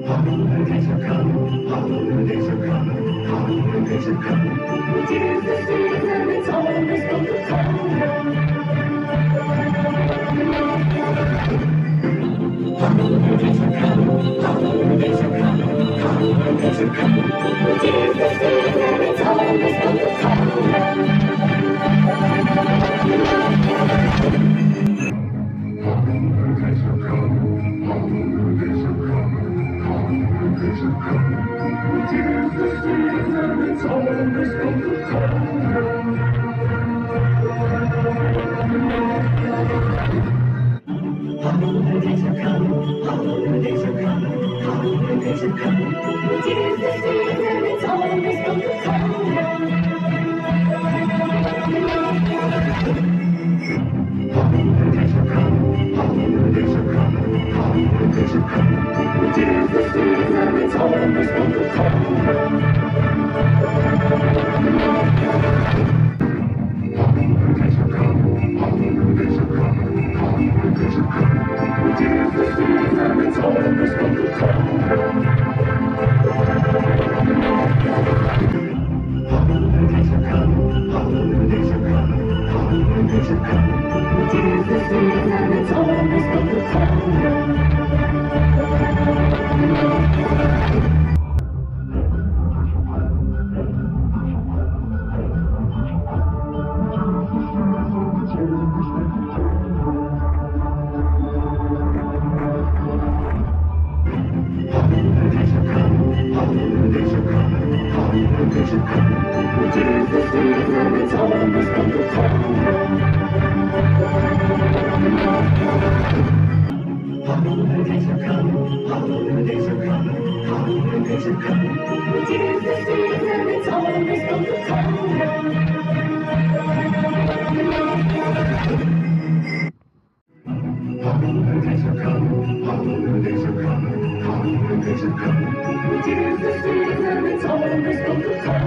Holidays are coming, holidays are coming, holidays are coming. Tis the season, it's always fun to come. Holidays are coming, holidays are coming, holidays are coming. Tis the season, it's always fun to come. Holidays are coming, holidays are coming, holidays are coming. Tis the season, it's always fun to come. Holidays are coming, holidays are coming, holidays are coming. Tis the season, it's always fun to come. Holidays are coming, holidays are coming, holidays are coming. Tis the season, it's always fun to come. Holidays are coming, holidays are coming, holidays are coming. Tis the season, it's always fun to come. Holidays are coming, holidays are coming, holidays are coming. Tis the season, it's always fun to come. Holidays are coming, holidays are coming, holidays are coming. Tis the season, it's always fun to come. Holidays are coming, holidays are coming, holidays are coming. Tis the season, it's always fun to come. Holidays are coming, holidays are coming, holidays are coming. Tis the season, it's always fun to come.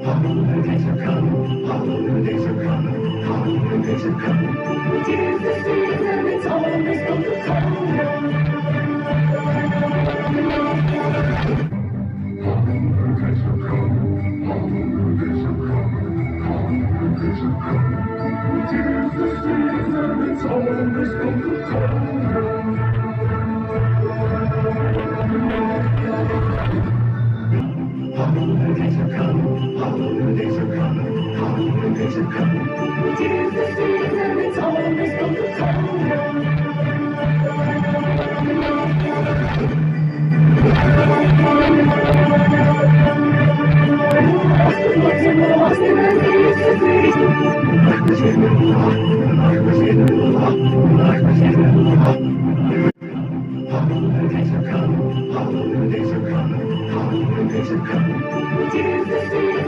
Holidays are coming, holidays are coming, holidays are coming. Tis the season, it's always fun to come. Holidays are coming, holidays are coming, holidays are coming. Tis the season, it's always fun to come. Holidays are coming, holidays are coming, holidays are coming. Tis the season, it's always fun to come. Holidays are coming, holidays are coming, holidays are coming. Tis the season.